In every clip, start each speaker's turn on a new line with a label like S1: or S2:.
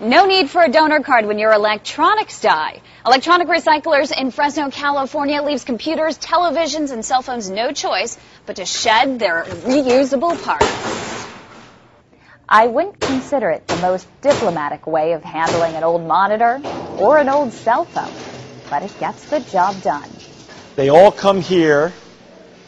S1: No need for a donor card when your electronics die. Electronic Recyclers in Fresno, California leaves computers, televisions, and cell phones no choice but to shed their reusable parts.
S2: I wouldn't consider it the most diplomatic way of handling an old monitor or an old cell phone, but it gets the job done.
S3: They all come here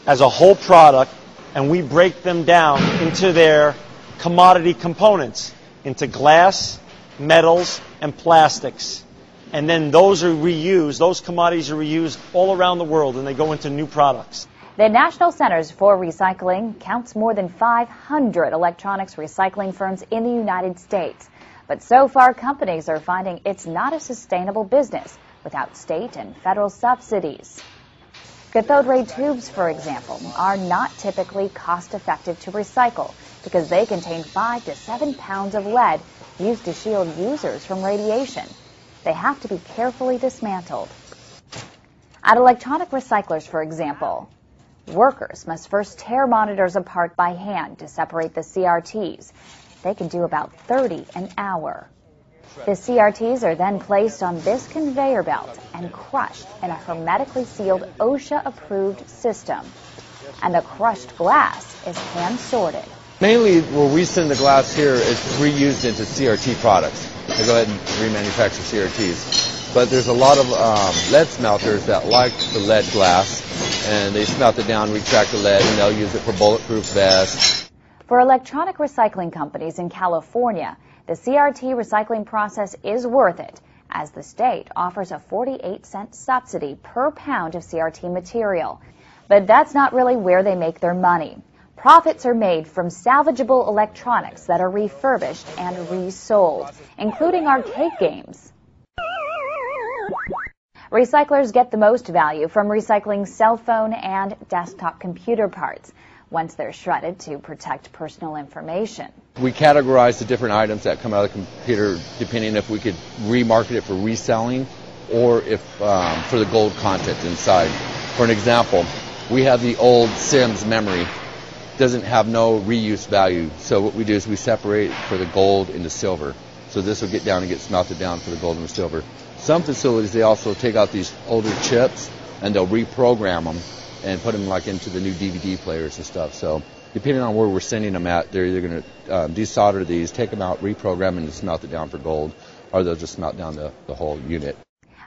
S3: as a whole product, and we break them down into their commodity components, into glass, metals, and plastics. And then those are reused, those commodities are reused all around the world, and they go into new products.
S2: The National Centers for Recycling counts more than 500 electronics recycling firms in the United States. But so far, companies are finding it's not a sustainable business without state and federal subsidies. Cathode ray tubes, for example, are not typically cost-effective to recycle because they contain 5 to 7 pounds of lead used to shield users from radiation. They have to be carefully dismantled. At electronic recyclers, for example, workers must first tear monitors apart by hand to separate the CRTs. They can do about 30 an hour. The CRTs are then placed on this conveyor belt and crushed in a hermetically sealed OSHA-approved system. And the crushed glass is hand-sorted.
S4: Mainly where we send the glass here is reused into CRT products. They go ahead and remanufacture CRTs. But there's a lot of lead smelters that like the lead glass, and they smelt it down, retract the lead, and they'll use it for bulletproof vests.
S2: For electronic recycling companies in California, the CRT recycling process is worth it, as the state offers a 48-cent subsidy per pound of CRT material. But that's not really where they make their money. Profits are made from salvageable electronics that are refurbished and resold, including arcade games. Recyclers get the most value from recycling cell phone and desktop computer parts once they're shredded to protect personal information.
S4: We categorize the different items that come out of the computer depending if we could remarket it for reselling or if for the gold content inside. For an example, we have the old Sims memory. Doesn't have no reuse value. So what we do is we separate for the gold and the silver. So this will get down and get smelted down for the gold and the silver. Some facilities, they also take out these older chips and they'll reprogram them and put them like into the new DVD players and stuff. So depending on where we're sending them at, they're either going to desolder these, take them out, reprogram them, and smelt it down for gold, or they'll just smelt down the whole unit.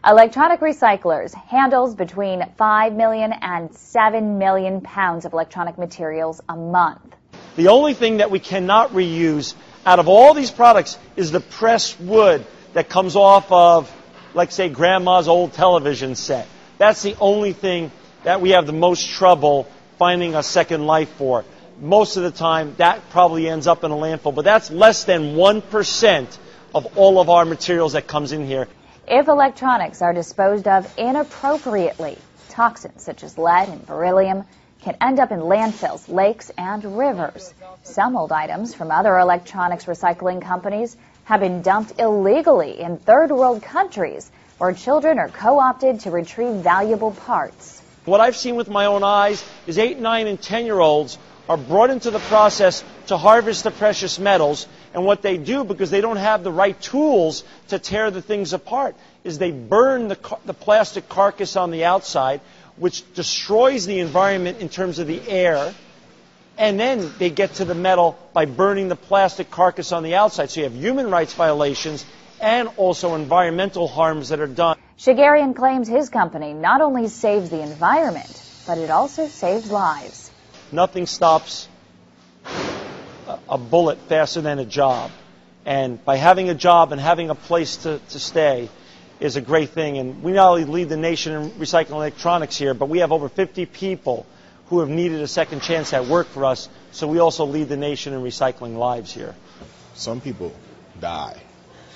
S2: Electronic Recyclers handles between 5 million and 7 million pounds of electronic materials a month.
S3: The only thing that we cannot reuse out of all these products is the pressed wood that comes off of, like, say, grandma's old television set. That's the only thing that we have the most trouble finding a second life for. Most of the time, that probably ends up in a landfill, but that's less than 1% of all of our materials that comes in here.
S2: If electronics are disposed of inappropriately, toxins such as lead and beryllium can end up in landfills, lakes, and rivers. Some old items from other electronics recycling companies have been dumped illegally in third world countries where children are co-opted to retrieve valuable parts.
S3: What I've seen with my own eyes is 8, 9, and 10-year-olds are brought into the process to harvest the precious metals, and what they do, because they don't have the right tools to tear the things apart, is they burn the plastic carcass on the outside, which destroys the environment in terms of the air, and then they get to the metal by burning the plastic carcass on the outside. So you have human rights violations and also environmental harms that are done.
S2: Shigarian claims his company not only saves the environment, but it also saves lives.
S3: Nothing stops a bullet faster than a job. And by having a job and having a place to stay is a great thing. And we not only lead the nation in recycling electronics here, but we have over 50 people who have needed a second chance at work for us. So we also lead the nation in recycling lives here.
S5: Some people die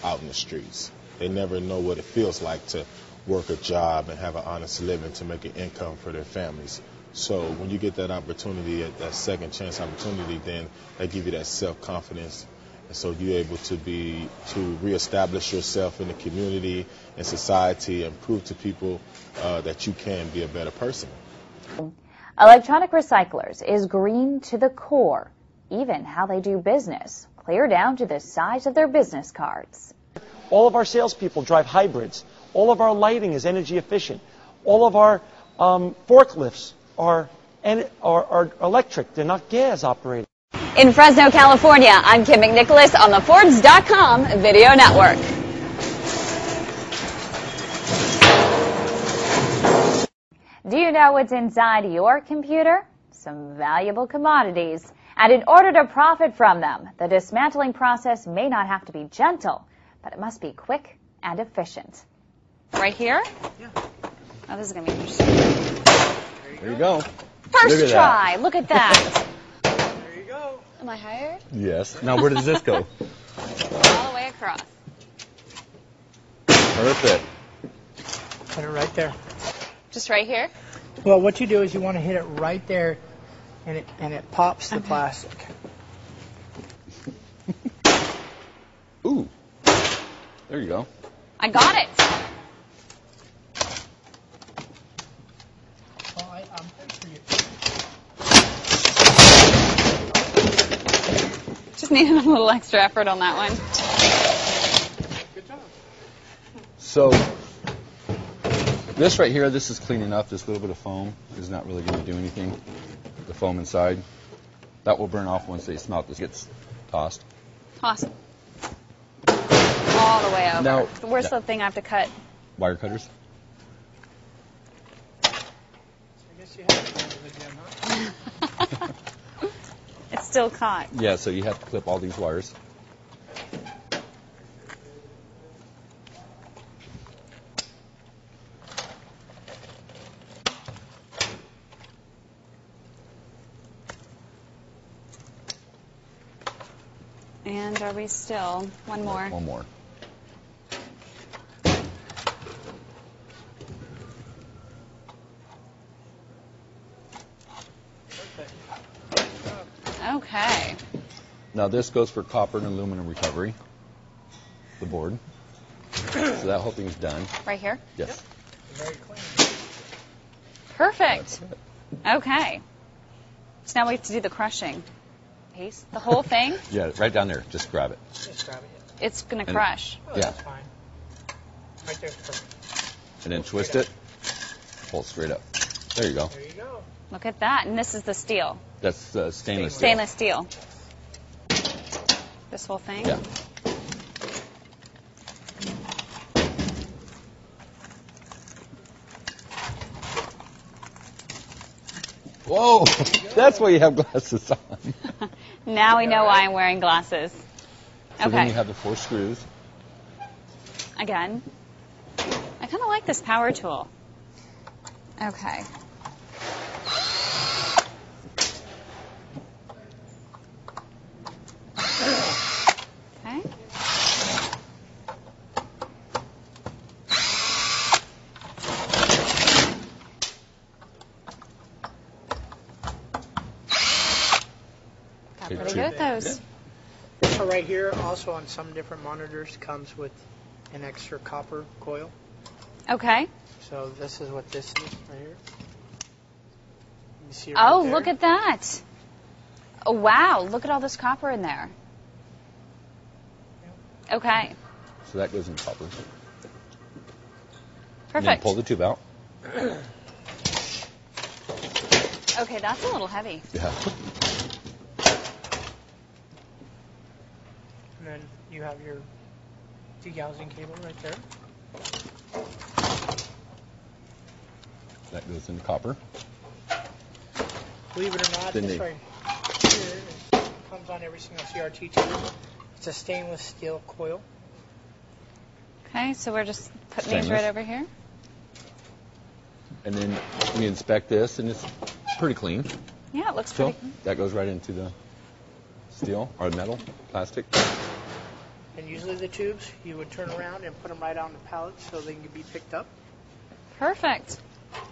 S5: out in the streets. They never know what it feels like to work a job and have an honest living to make an income for their families. So when you get that opportunity, that second chance opportunity, then they give you that self-confidence. And so you're able to reestablish yourself in the community and society and prove to people that you can be a better person.
S2: Electronic Recyclers is green to the core, even how they do business, clear down to the size of their business cards.
S3: All of our salespeople drive hybrids. All of our lighting is energy efficient. All of our forklifts are electric. They're not gas operated.
S1: In Fresno, California, I'm Kim McNicholas on the Forbes.com Video Network.
S2: Do you know what's inside your computer? Some valuable commodities. And in order to profit from them, the dismantling process may not have to be gentle, but it must be quick and efficient.
S1: Right here?
S6: Yeah.
S1: Oh, this is going to be interesting.
S6: There you go.
S1: First try. Look at that.
S6: There you go.
S1: Am I hired?
S6: Yes. Now where does this go?
S1: All the way across.
S6: Perfect.
S7: Put it right there.
S1: Just right here?
S7: Well, what you do is you want to hit it right there, and it pops the plastic.
S6: Ooh. There you go.
S1: I got it.
S7: Well, I'm pretty sure you.
S1: Just needed a little extra effort on that one.
S7: Good job.
S6: So this right here, this is cleaning up. This little bit of foam is not really going to do anything. The foam inside, that will burn off once they smelt. This gets tossed.
S1: Awesome. All the way over.
S6: Now,
S1: where's the thing I have to cut?
S6: Wire cutters.
S7: I guess you have to go to the gym, huh?
S1: It's still caught.
S6: Yeah, so you have to clip all these wires.
S1: And are we still? One more.
S6: One more.
S1: Okay.
S6: Now this goes for copper and aluminum recovery. The board. So that whole thing's done.
S1: Right here?
S6: Yes.
S7: Very clean.
S1: Perfect. Okay. So now we have to do the crushing piece. The whole thing?
S6: Yeah, right down there. Just grab it.
S7: Just grab it.
S1: It's going to crush.
S7: Oh,
S6: Yeah.
S7: that's fine. Right there's perfect.
S6: And then twist it. Pull it straight up. There you go.
S7: There you go.
S1: Look at that. And this is the steel.
S6: That's stainless steel.
S1: Stainless steel. This whole thing?
S6: Yeah. Whoa! That's why you have glasses on.
S1: Now we know why I'm wearing glasses.
S6: So then you
S1: Okay.
S6: have the 4 screws.
S1: Again. I kind of like this power tool. Okay. Okay. Got
S6: Okay,
S1: pretty
S6: two.
S1: good at those.
S7: So right here, also on some different monitors, comes with an extra copper coil.
S1: Okay.
S7: So this is what this is right here. You see it
S1: Oh,
S7: right there?
S1: look at that. Oh, wow. Look at all this copper in there. Okay.
S6: So that goes in copper. And then
S1: Perfect.
S6: pull the tube out.
S1: Okay, that's a little heavy.
S6: Yeah.
S7: And then you have your degausing cable right there.
S6: That goes in copper.
S7: Believe it or not,
S6: Then
S7: this
S6: they-
S7: right here comes on every single CRT tube. It's a stainless steel coil.
S1: Okay, so we're just putting these
S6: Stainless.
S1: right over here.
S6: And then we inspect this, and it's pretty clean.
S1: Yeah, it looks
S6: So
S1: pretty.
S6: that goes right into the steel or metal, plastic.
S7: And usually the tubes, you would turn around and put them right on the pallet so they can be picked up.
S1: Perfect.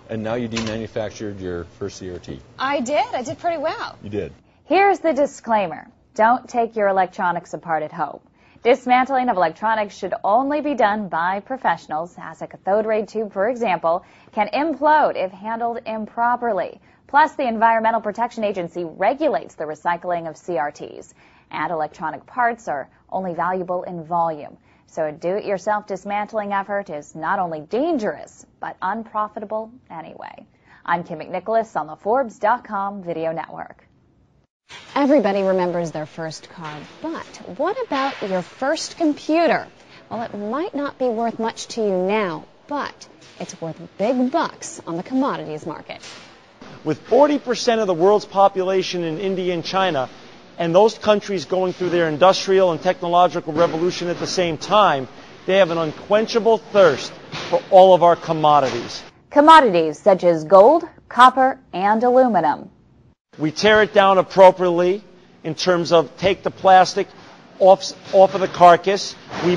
S6: And now you demanufactured your first CRT.
S1: I did pretty well.
S6: You did.
S2: Here's the disclaimer. Don't take your electronics apart at home. Dismantling of electronics should only be done by professionals, as a cathode ray tube, for example, can implode if handled improperly. Plus, the Environmental Protection Agency regulates the recycling of CRTs, and electronic parts are only valuable in volume. So a do-it-yourself dismantling effort is not only dangerous, but unprofitable anyway. I'm Kim McNicholas on the Forbes.com Video Network.
S1: Everybody remembers their first car, but what about your first computer? Well, it might not be worth much to you now, but it's worth big bucks on the commodities market.
S3: With 40% of the world's population in India and China, and those countries going through their industrial and technological revolution at the same time, they have an unquenchable thirst for all of our commodities.
S2: Commodities such as gold, copper, and aluminum.
S3: We tear it down appropriately in terms of take the plastic off of the carcass. We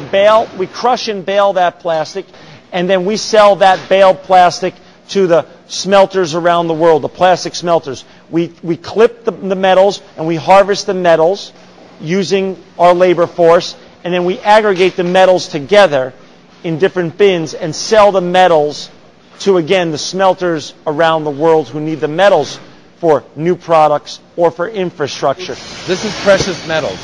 S3: crush and bale that plastic, and then we sell that baled plastic to the smelters around the world, the plastic smelters. We clip the metals and we harvest the metals using our labor force, and then we aggregate the metals together in different bins and sell the metals to, again, the smelters around the world who need the metals for new products or for infrastructure.
S4: This is precious metals.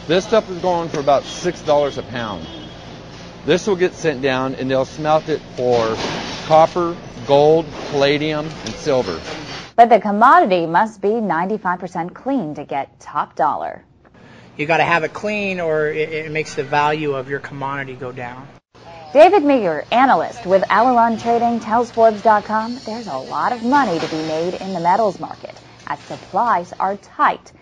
S4: This stuff is going for about $6 a pound. This will get sent down and they'll smelt it for copper, gold, palladium, and silver.
S2: But the commodity must be 95% clean to get top dollar.
S7: You got to have it clean, or it makes the value of your commodity go down.
S2: David Meager, analyst with Alaron Trading, tells Forbes.com there's a lot of money to be made in the metals market as supplies are tight.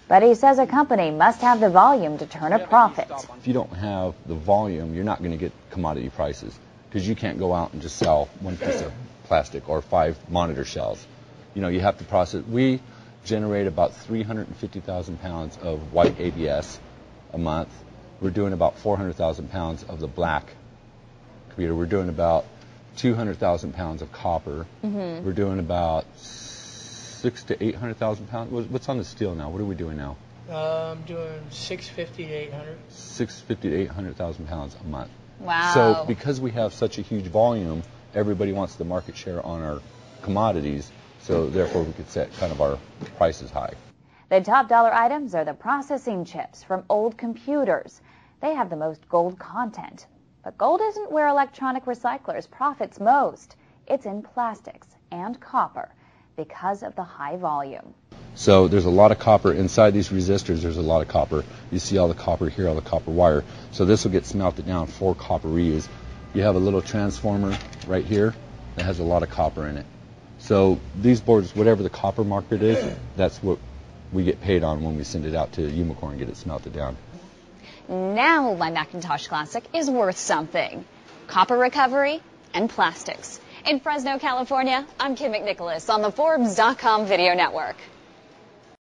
S2: But he says a company must have the volume to turn a profit.
S6: If you don't have the volume, you're not going to get commodity prices, because you can't go out and just sell one piece of plastic or 5 monitor shells. You know, you have to process. We generate about 350,000 pounds of white ABS a month. We're doing about 400,000 pounds of the black computer. We're doing about 200,000 pounds of copper. We're doing about 600,000 to 800,000 pounds. What's on the steel now? What are we doing now?
S7: I'm doing 650 to 800.
S6: 650 to 800,000 pounds a month.
S1: Wow.
S6: So because we have such a huge volume, everybody wants the market share on our commodities, so therefore we could set kind of our prices high.
S2: The top dollar items are the processing chips from old computers. They have the most gold content. But gold isn't where electronic recyclers profits most. It's in plastics and copper because of the high volume.
S6: So there's a lot of copper inside these resistors. There's a lot of copper. You see all the copper here, all the copper wire. So this will get smelted down for copper reuse. You have a little transformer right here that has a lot of copper in it. So these boards, whatever the copper market is, that's what we get paid on when we send it out to Umicore and get it smelted down.
S1: Now my Macintosh Classic is worth something. Copper recovery and plastics. In Fresno, California, I'm Kim McNicholas on the Forbes.com Video Network.